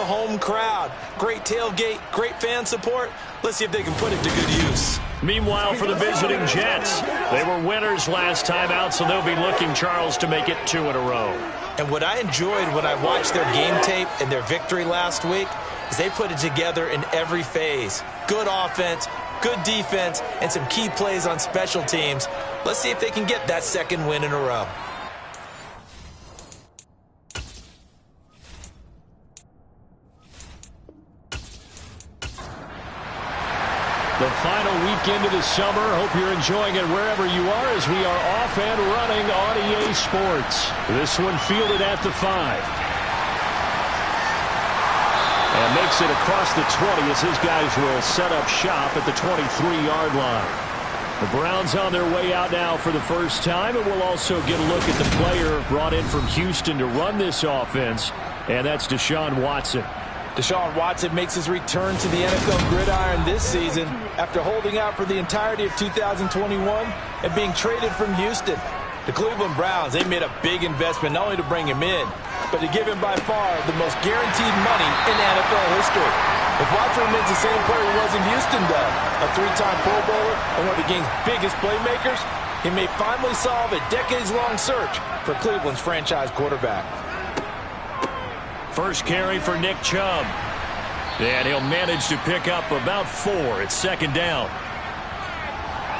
the home crowd. Great tailgate, great fan support. Let's see if they can put it to good use. Meanwhile, for the visiting Jets, they were winners last time out, so they'll be looking, Charles, to make it 2 in a row. And what I enjoyed when I watched their game tape and their victory last week is they put it together in every phase. Good offense, good defense, and some key plays on special teams. Let's see if they can get that second win in a row. The final weekend of the summer. Hope you're enjoying it wherever you are as we are off and running on EA Sports. This one fielded at the 5. And makes it across the 20 as his guys will set up shop at the 23-yard line. The Browns on their way out now for the first time, and we'll also get a look at the player brought in from Houston to run this offense, and that's Deshaun Watson. Deshaun Watson makes his return to the NFL gridiron this season after holding out for the entirety of 2021 and being traded from Houston. The Cleveland Browns, they made a big investment not only to bring him in, but to give him by far the most guaranteed money in NFL history. If Watson remains the same player he was in Houston, though, a 3-time Pro Bowler and one of the game's biggest playmakers, he may finally solve a decades-long search for Cleveland's franchise quarterback. First carry for Nick Chubb. And he'll manage to pick up about 4. It's second down.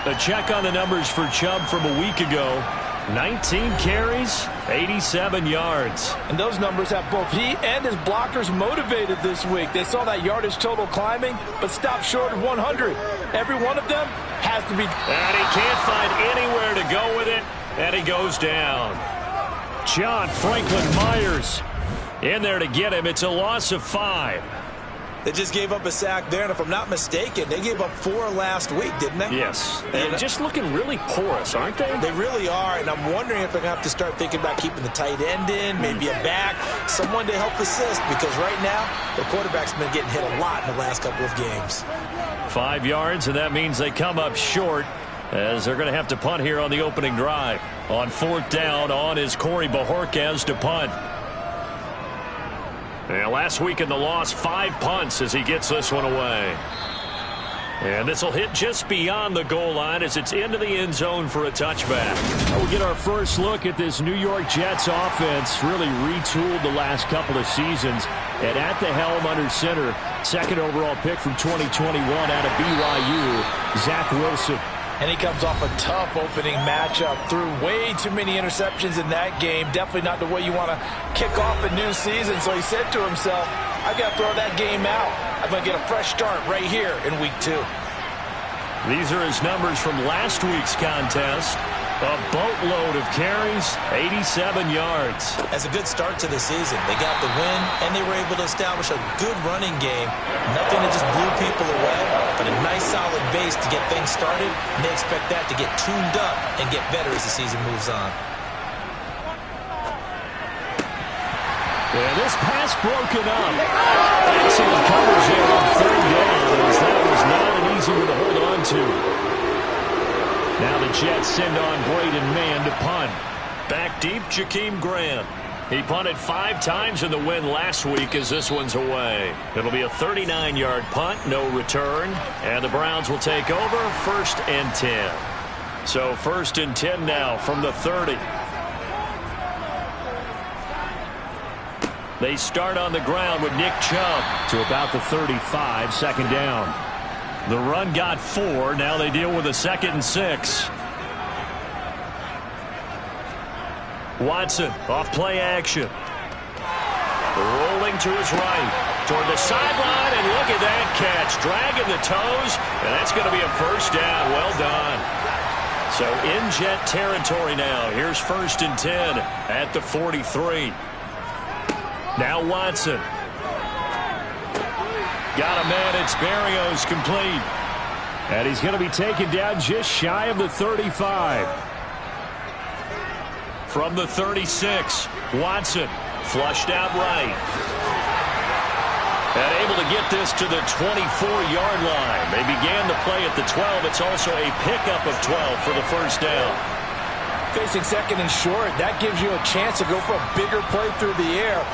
A check on the numbers for Chubb from a week ago. 19 carries, 87 yards. And those numbers have both he and his blockers motivated this week. They saw that yardage total climbing, but stopped short of 100. Every one of them has to be. And he can't find anywhere to go with it, and he goes down. John Franklin Myers in there to get him. It's a loss of 5. They just gave up a sack there, and if I'm not mistaken, they gave up 4 last week, didn't they? Yes. And just looking really porous, aren't they? They really are, and I'm wondering if they're going to have to start thinking about keeping the tight end in, maybe a back, someone to help assist, because right now, the quarterback's been getting hit a lot in the last couple of games. 5 yards, and that means they come up short, as they're going to have to punt here on the opening drive. On 4th down, on is Corey Bojorquez to punt. And last week in the loss, 5 punts as he gets this one away. And this will hit just beyond the goal line as it's into the end zone for a touchback. We'll get our first look at this New York Jets offense, really retooled the last couple of seasons. And at the helm under center, second overall pick from 2021 out of BYU, Zach Wilson. And he comes off a tough opening matchup. Threw way too many interceptions in that game. Definitely not the way you want to kick off a new season. So he said to himself, I got to throw that game out. I'm going to get a fresh start right here in week 2. These are his numbers from last week's contest. A boatload of carries, 87 yards. That's a good start to the season. They got the win, and they were able to establish a good running game. Nothing that just blew people away, but a nice solid base to get things started, and they expect that to get tuned up and get better as the season moves on. And this pass broken up. Excellent coverage there on 3rd down, as that was not an easy one to hold on to. Now the Jets send on Braden Mann to punt. Back deep, Jakeem Grant. He punted 5 times in the win last week as this one's away. It'll be a 39-yard punt, no return. And the Browns will take over 1st and 10. So 1st and 10 now from the 30. They start on the ground with Nick Chubb to about the 35, second down. The run got 4. Now they deal with a 2nd and 6. Watson off play action. Rolling to his right toward the sideline, and look at that catch. Dragging the toes, and that's going to be a first down. Well done. So in Jet territory now. Here's 1st and 10 at the 43. Now Watson. Got a man. It's Berrios complete. And he's going to be taken down just shy of the 35. From the 36, Watson flushed out right. And able to get this to the 24-yard line. They began the play at the 12. It's also a pickup of 12 for the first down. Facing 2nd and short, that gives you a chance to go for a bigger play through the air.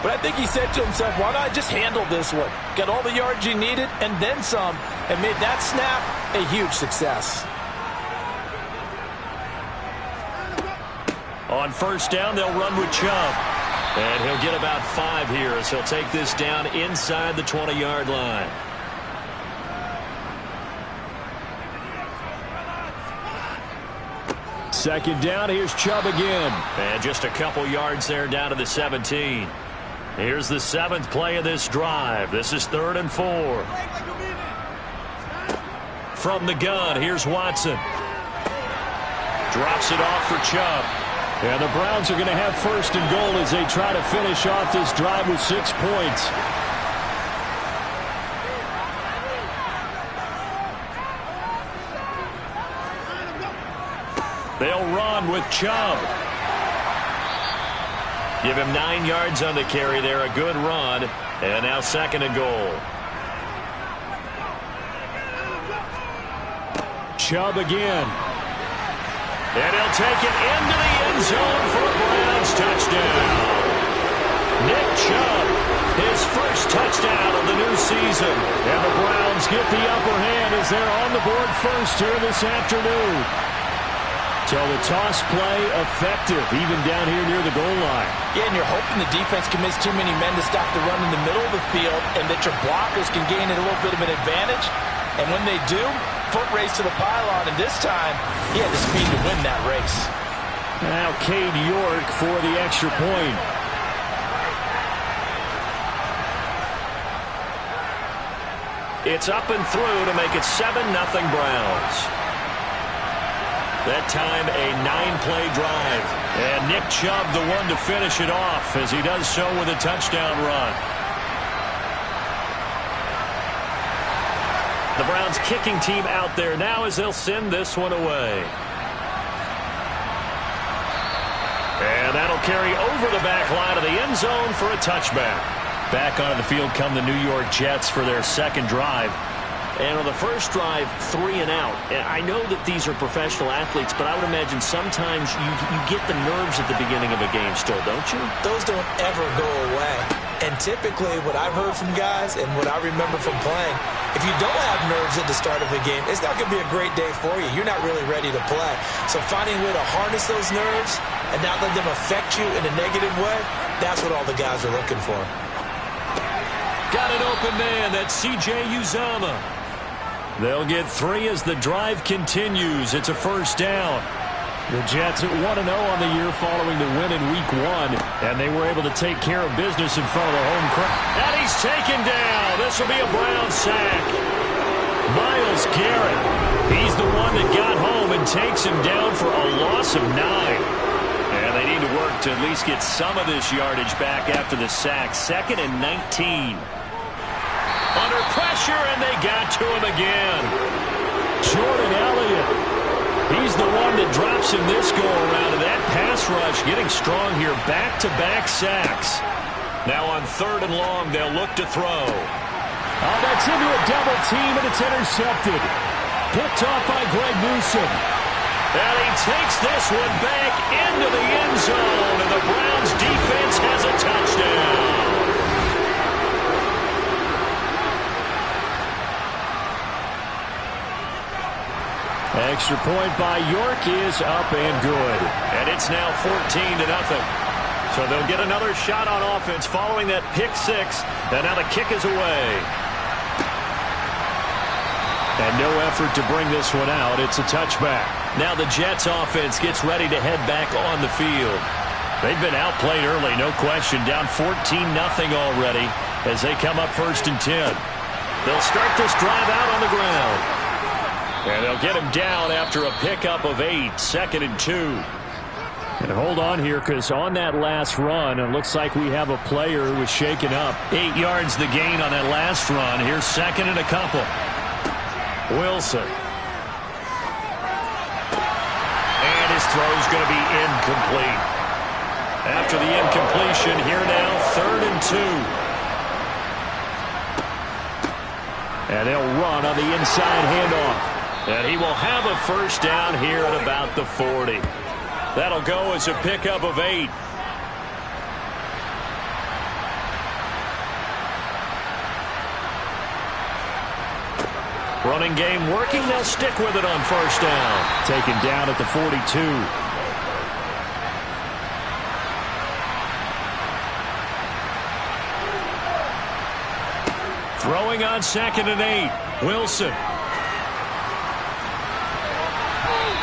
But I think he said to himself, why not just handle this one? Got all the yards you needed and then some, and made that snap a huge success. On first down, they'll run with Chubb. And he'll get about 5 here as he'll take this down inside the 20-yard line. Second down, here's Chubb again. And just a couple yards there down to the 17. Here's the 7th play of this drive. This is 3rd and 4. From the gun, here's Watson. Drops it off for Chubb. And the Browns are going to have 1st and goal as they try to finish off this drive with 6 points. They'll run with Chubb. Give him 9 yards on the carry there. A good run. And now 2nd and goal. Chubb again. And he'll take it into the end zone for a Browns touchdown. Nick Chubb, his first touchdown of the new season. And the Browns get the upper hand as they're on the board first here this afternoon. So the toss play effective, even down here near the goal line. Yeah, and you're hoping the defense commits too many men to stop the run in the middle of the field and that your blockers can gain a little bit of an advantage. And when they do, foot race to the pylon, and this time he had the speed to win that race. Now Cade York for the extra point. It's up and through to make it 7-0 Browns. That time a 9-play drive. And Nick Chubb the one to finish it off as he does so with a touchdown run. The Browns kicking team out there now as they'll send this one away. And that'll carry over the back line of the end zone for a touchback. Back onto the field come the New York Jets for their 2nd drive. And on the first drive, 3 and out. And I know that these are professional athletes, but I would imagine sometimes you get the nerves at the beginning of a game still, don't you? Those don't ever go away. And typically what I've heard from guys and what I remember from playing, if you don't have nerves at the start of a game, it's not going to be a great day for you. You're not really ready to play. So finding a way to harness those nerves and not let them affect you in a negative way, that's what all the guys are looking for. Got an open man. That's C.J. Uzomah. They'll get 3 as the drive continues. It's a first down. The Jets at 1-0 on the year following the win in Week 1. And they were able to take care of business in front of the home crowd. And he's taken down. This will be a Brown sack. Myles Garrett. He's the one that got home and takes him down for a loss of 9. And they need to work to at least get some of this yardage back after the sack. 2nd and 19. Under pressure, and they got to him again. Jordan Elliott. He's the one that drops him this go-around. And that pass rush getting strong here. Back-to-back sacks. Now on 3rd and long, they'll look to throw. Oh, that's into a double team, and it's intercepted. Picked off by Greg Newsome. And he takes this one back into the end zone. And the Browns defense has a touchdown. Extra point by York is up and good. And it's now 14-0. So they'll get another shot on offense following that pick 6. And now the kick is away. And no effort to bring this one out. It's a touchback. Now the Jets offense gets ready to head back on the field. They've been outplayed early, no question. Down 14-0 already as they come up 1st and 10. They'll start this drive out on the ground. And they'll get him down after a pickup of 8, 2nd and 2. And hold on here, because on that last run, it looks like we have a player who was shaken up. 8 yards the gain on that last run. Here's 2nd and a couple. Wilson. And his throw's going to be incomplete. After the incompletion, here now, 3rd and 2. And they'll run on the inside handoff. And he will have a first down here at about the 40. That'll go as a pickup of 8. Running game working. They'll stick with it on first down. Taken down at the 42. Throwing on 2nd and 8. Wilson.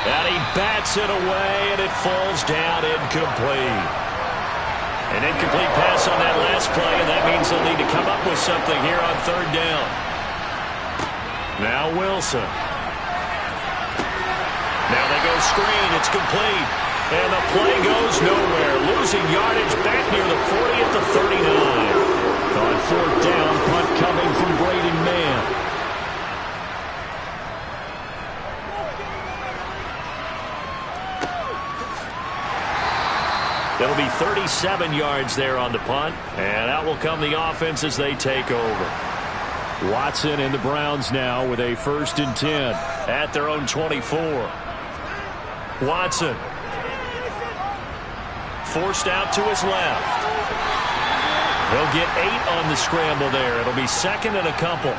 And he bats it away, and it falls down incomplete. An incomplete pass on that last play, and that means they'll need to come up with something here on 3rd down. Now Wilson. Now they go screen. It's complete. And the play goes nowhere. Losing yardage back near the 40 at the 39. On 4th down, punt coming from Braden Mann. It'll be 37 yards there on the punt. And out will come the offense as they take over. Watson and the Browns now with a 1st and 10 at their own 24. Watson. Forced out to his left. He'll get 8 on the scramble there. It'll be 2nd and a couple.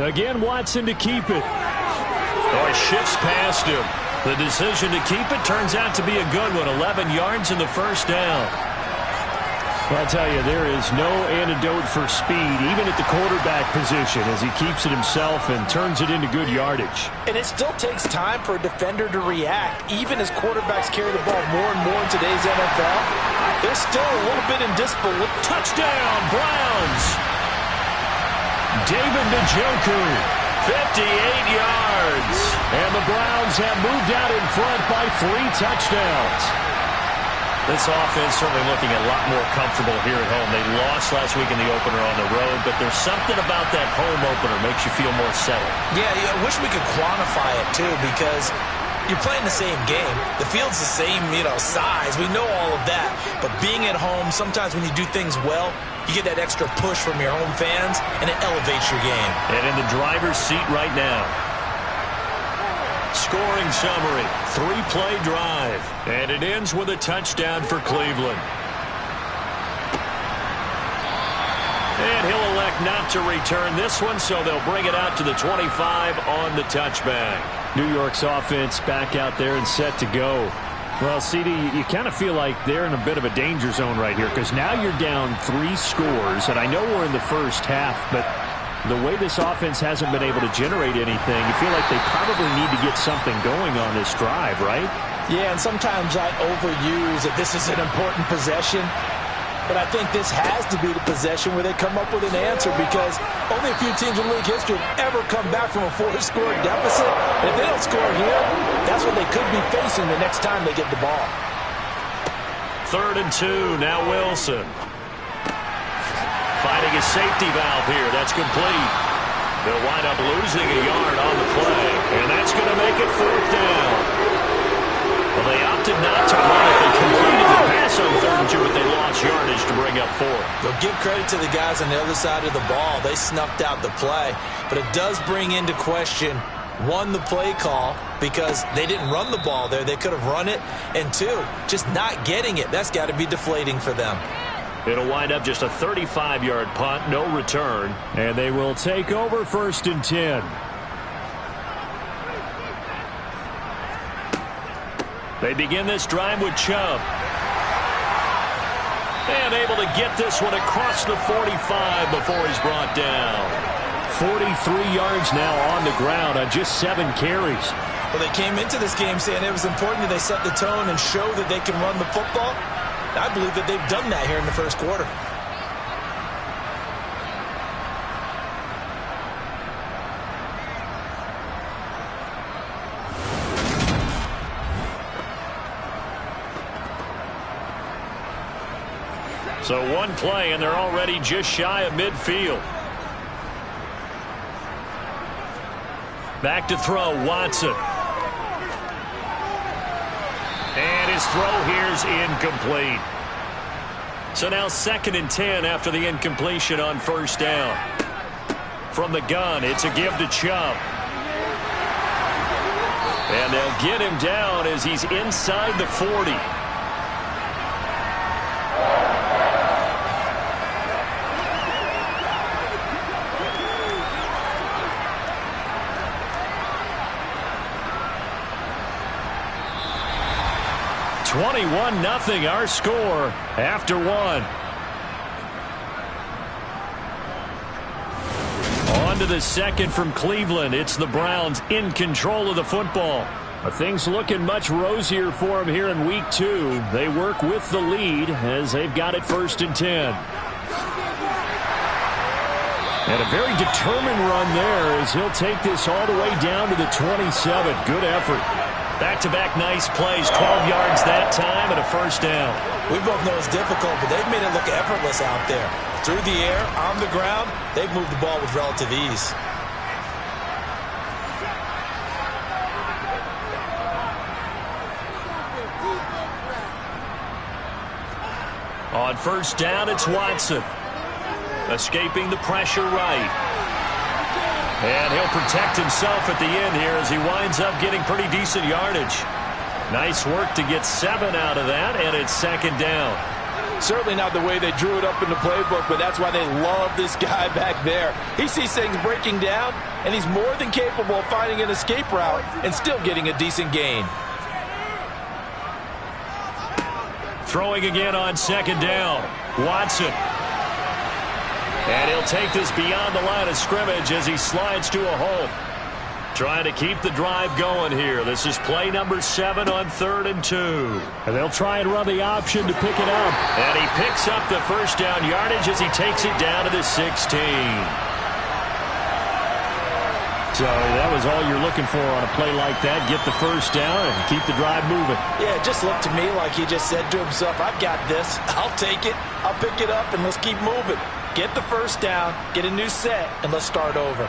Again, Watson to keep it. Oh, he shifts past him. The decision to keep it turns out to be a good one. 11 yards in the 1st down. Well, I'll tell you, there is no antidote for speed, even at the quarterback position, as he keeps it himself and turns it into good yardage. And it still takes time for a defender to react. Even as quarterbacks carry the ball more and more in today's NFL, there's still a little bit in disbelief. Touchdown, Browns! David Njoku, 58 yards. And the Browns have moved out in front by 3 touchdowns. This offense certainly looking a lot more comfortable here at home. They lost last week in the opener on the road, but there's something about that home opener makes you feel more settled. Yeah, I wish we could quantify it, too, because you're playing the same game. The field's the same, size. We know all of that. But being at home, sometimes when you do things well, you get that extra push from your home fans, and it elevates your game. And in the driver's seat right now. Scoring summary, 3-play drive, and it ends with a touchdown for Cleveland. And he'll elect not to return this one, so they'll bring it out to the 25 on the touchback. New York's offense back out there and set to go. Well, CD, you kind of feel like they're in a bit of a danger zone right here because now you're down 3 scores, and I know we're in the first half, but the way this offense hasn't been able to generate anything, you feel like they probably need to get something going on this drive, right? Yeah, and sometimes I overuse that this is an important possession, but I think this has to be the possession where they come up with an answer because only a few teams in league history have ever come back from a 4-score deficit. And if they don't score here, that's what they could be facing the next time they get the ball. 3rd and 2, now Wilson. Finding a safety valve here. That's complete. They'll wind up losing a yard on the play, and that's going to make it 4th down. Well, they opted not to run it. They completed the pass on 3rd and 2, but they lost yardage to bring up 4. They'll give credit to the guys on the other side of the ball. They snuffed out the play, but it does bring into question, 1, the play call, because they didn't run the ball there. They could have run it, and 2, just not getting it. That's got to be deflating for them. It'll wind up just a 35-yard punt, no return. And they will take over 1st and 10. They begin this drive with Chubb. And able to get this one across the 45 before he's brought down. 43 yards now on the ground on just 7 carries. Well, they came into this game saying it was important that they set the tone and show that they can run the football. I believe that they've done that here in the first quarter. So 1 play, and they're already just shy of midfield. Back to throw, Watson. And his throw here's incomplete. So now 2nd and 10 after the incompletion on 1st down. From the gun, it's a give to Chubb. And they'll get him down as he's inside the 40. 21-0 our score after one. On to the second from Cleveland. It's the Browns in control of the football. Things looking much rosier for them here in week 2. They work with the lead as they've got it 1st and 10. And a very determined run there as he'll take this all the way down to the 27. Good effort. Back-to-back nice plays. 12 yards that time and a 1st down. We both know it's difficult, but they've made it look effortless out there. Through the air, on the ground, they've moved the ball with relative ease. On 1st down, it's Watson. Escaping the pressure right. And he'll protect himself at the end here as he winds up getting pretty decent yardage. Nice work to get 7 out of that, and it's 2nd down. Certainly not the way they drew it up in the playbook, but that's why they love this guy back there. He sees things breaking down, and he's more than capable of finding an escape route and still getting a decent gain. Throwing again on 2nd down. Watson. And he'll take this beyond the line of scrimmage as he slides to a hole. Trying to keep the drive going here. This is play number 7 on 3rd and 2. And they'll try and run the option to pick it up. And he picks up the 1st down yardage as he takes it down to the 16. So that was all you're looking for on a play like that. Get the 1st down and keep the drive moving. Yeah, it just looked to me like he just said to himself, I've got this. I'll take it. I'll pick it up, and let's keep moving. Get the 1st down, get a new set, and let's start over.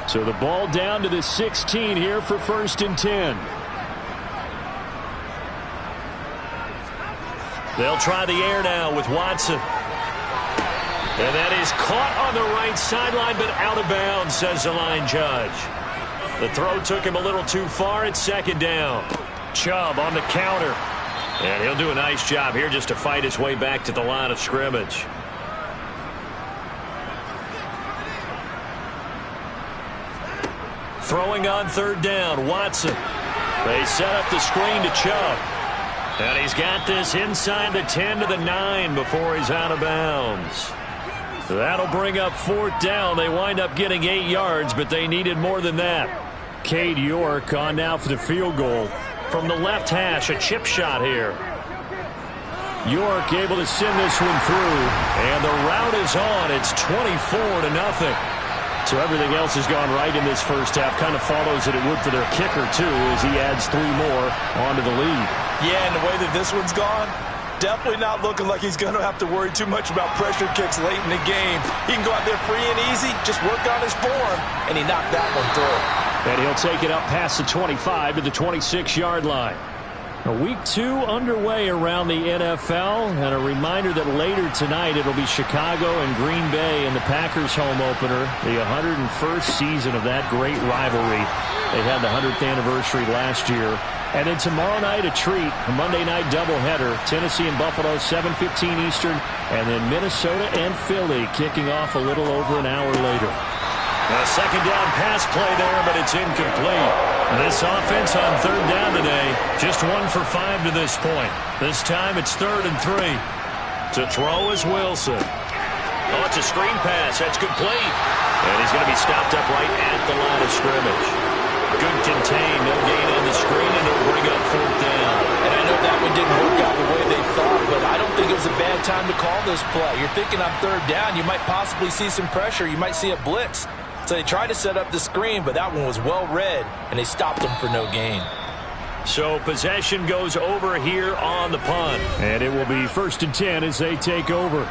So the ball down to the 16 here for 1st and 10. They'll try the air now with Watson. And that is caught on the right sideline, but out of bounds, says the line judge. The throw took him a little too far. It's 2nd down. Chubb on the counter. And he'll do a nice job here just to fight his way back to the line of scrimmage. Throwing on 3rd down, Watson. They set up the screen to Chubb. And he's got this inside the 10 to the 9 before he's out of bounds. That'll bring up 4th down. They wind up getting 8 yards, but they needed more than that. Cade York on now for the field goal. From the left hash, a chip shot here. York able to send this one through. And the route is on. It's 24-0. So everything else has gone right in this 1st half. Kind of follows that it would for their kicker, too, as he adds 3 more onto the lead. Yeah, and the way that this one's gone, definitely not looking like he's going to have to worry too much about pressure kicks late in the game. He can go out there free and easy, just work on his form, and he knocked that one through. And he'll take it up past the 25 to the 26-yard line. Week 2 underway around the NFL, and a reminder that later tonight it'll be Chicago and Green Bay in the Packers home opener, the 101st season of that great rivalry. They had the 100th anniversary last year. And then tomorrow night, a treat, a Monday night doubleheader, Tennessee and Buffalo, 7:15 Eastern, and then Minnesota and Philly kicking off a little over an hour later. A 2nd down pass play there, but it's incomplete. This offense on 3rd down today, just 1 for 5 to this point. This time it's 3rd and 3. To throw is Wilson. Oh, it's a screen pass. That's complete. And he's going to be stopped up right at the line of scrimmage. Good contain, no gain on the screen, and it'll bring up 4th down. And I know that one didn't work out the way they thought, but I don't think it was a bad time to call this play. You're thinking on 3rd down, you might possibly see some pressure. You might see a blitz. So they tried to set up the screen, but that one was well read, and they stopped them for no gain. So possession goes over here on the punt. And it will be 1st and 10 as they take over.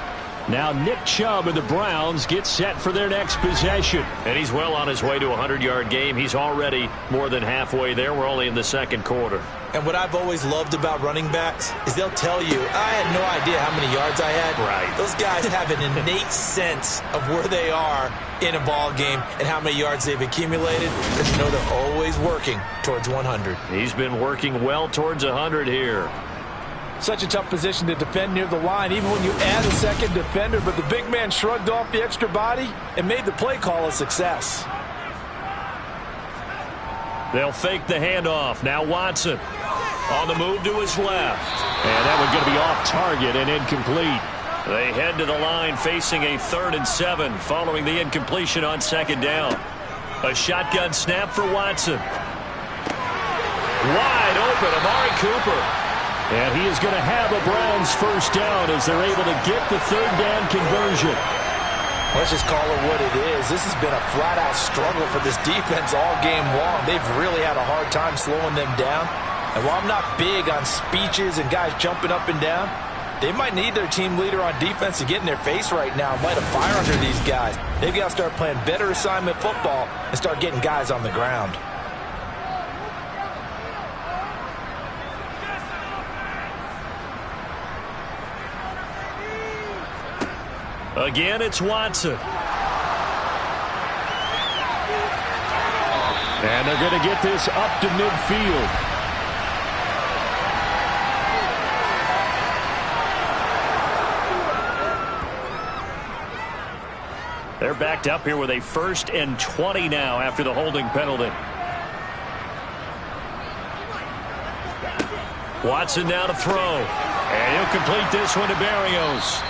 Now Nick Chubb and the Browns get set for their next possession. And he's well on his way to a 100-yard game. He's already more than halfway there. We're only in the 2nd quarter. And what I've always loved about running backs is they'll tell you, I had no idea how many yards I had. Right. Those guys have an innate sense of where they are in a ball game and how many yards they've accumulated, because you know they're always working towards 100. He's been working well towards 100 here. Such a tough position to defend near the line, even when you add a second defender. But the big man shrugged off the extra body and made the play call a success. They'll fake the handoff. Now Watson on the move to his left. And that one's going to be off target and incomplete. They head to the line facing a 3rd and 7 following the incompletion on 2nd down. A shotgun snap for Watson. Wide open, Amari Cooper. And he is going to have a Browns first down as they're able to get the 3rd down conversion. Let's just call it what it is. This has been a flat-out struggle for this defense all game long. They've really had a hard time slowing them down. And while I'm not big on speeches and guys jumping up and down, they might need their team leader on defense to get in their face right now and light a fire under these guys. They've got to start playing better assignment football and start getting guys on the ground. Again, it's Watson. And they're going to get this up to midfield. They're backed up here with a 1st and 20 now after the holding penalty. Watson now to throw. And he'll complete this one to Berrios.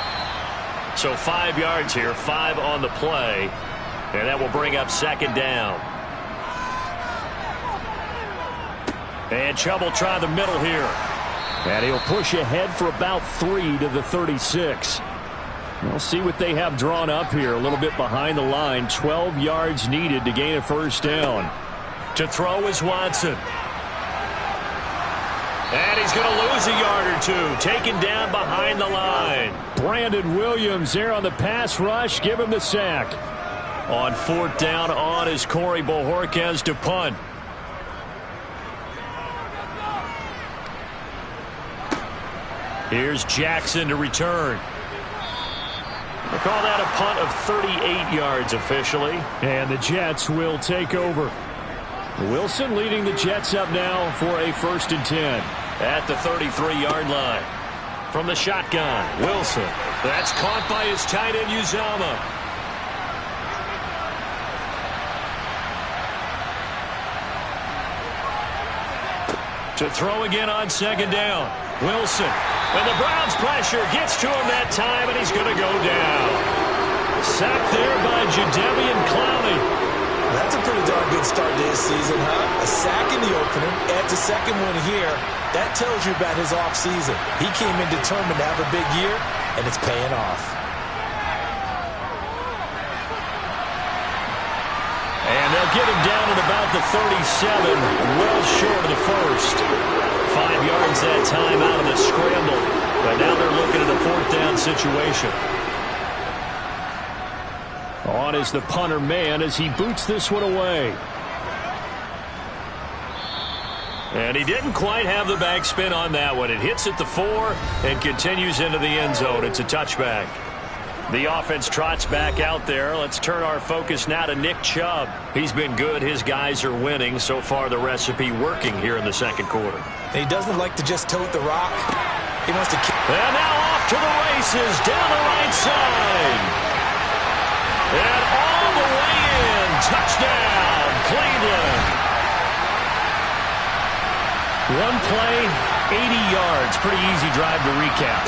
So 5 yards here, 5 on the play. And that will bring up 2nd down. And Chubb will try the middle here. And he'll push ahead for about 3 to the 36. We'll see what they have drawn up here. A little bit behind the line. 12 yards needed to gain a first down. To throw is Watson. And he's going to lose a yard or 2. Taken down behind the line. Brandon Williams there on the pass rush. Give him the sack. On 4th down on is Corey Bojorquez to punt. Here's Jackson to return. We'll call that a punt of 38 yards officially. And the Jets will take over. Wilson leading the Jets up now for a 1st and 10. At the 33-yard line. From the shotgun, Wilson. That's caught by his tight end, Uzama. To throw again on 2nd down. Wilson. And the Browns pressure gets to him that time, and he's going to go down. Sacked there by Jadeveon Clowney. That's a pretty darn good start to his season, huh? A sack in the opener, adds a 2nd one here. That tells you about his offseason. He came in determined to have a big year, and it's paying off. And they'll get him down at about the 37, well short of the 1st. 5 yards that time out of the scramble. But now they're looking at a 4th down situation. On is the punter man as he boots this one away. And he didn't quite have the backspin on that one. It hits at the 4 and continues into the end zone. It's a touchback. The offense trots back out there. Let's turn our focus now to Nick Chubb. He's been good. His guys are winning. So far, the recipe working here in the 2nd quarter. He doesn't like to just tote the rock. He wants to kick. And now off to the races down the right side. And all the way in. Touchdown, Cleveland. One play, 80 yards. Pretty easy drive to recap.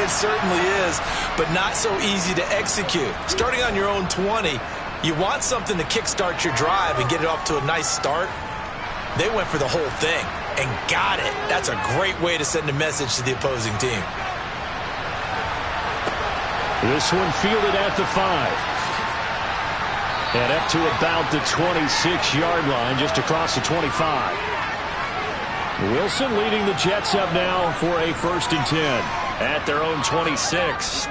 It certainly is, but not so easy to execute. Starting on your own 20, you want something to kickstart your drive and get it off to a nice start. They went for the whole thing and got it. That's a great way to send a message to the opposing team. This one fielded at the 5. And up to about the 26-yard line, just across the 25. Wilson leading the Jets up now for a 1st and 10. At their own 26.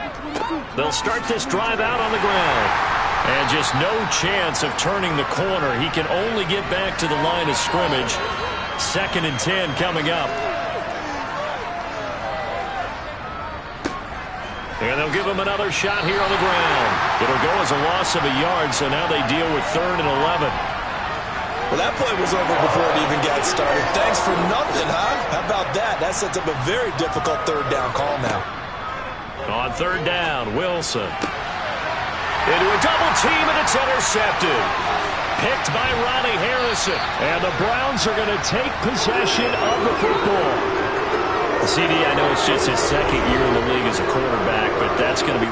They'll start this drive out on the ground. And just no chance of turning the corner. He can only get back to the line of scrimmage. 2nd and 10 coming up. And they'll give him another shot here on the ground. It'll go as a loss of a yard, so now they deal with 3rd and 11. Well, that play was over before it even got started. Thanks for nothing, huh? How about that? That sets up a very difficult third down call now. On third down, Wilson. Into a double team, and it's intercepted. Picked by Ronnie Harrison. And the Browns are going to take possession of the football. CD, I know it's just his second year in the league as a quarterback, but that's going to be...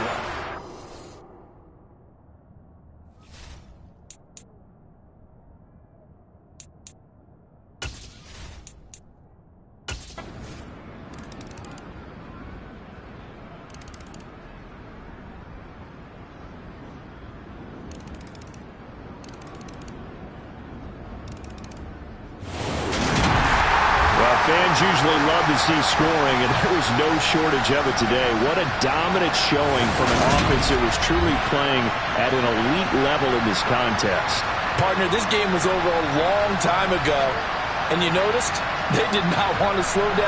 Fans usually love to see scoring, and there was no shortage of it today. What a dominant showing from an offense that was truly playing at an elite level in this contest. Partner, this game was over a long time ago, and you noticed they did not want to slow down.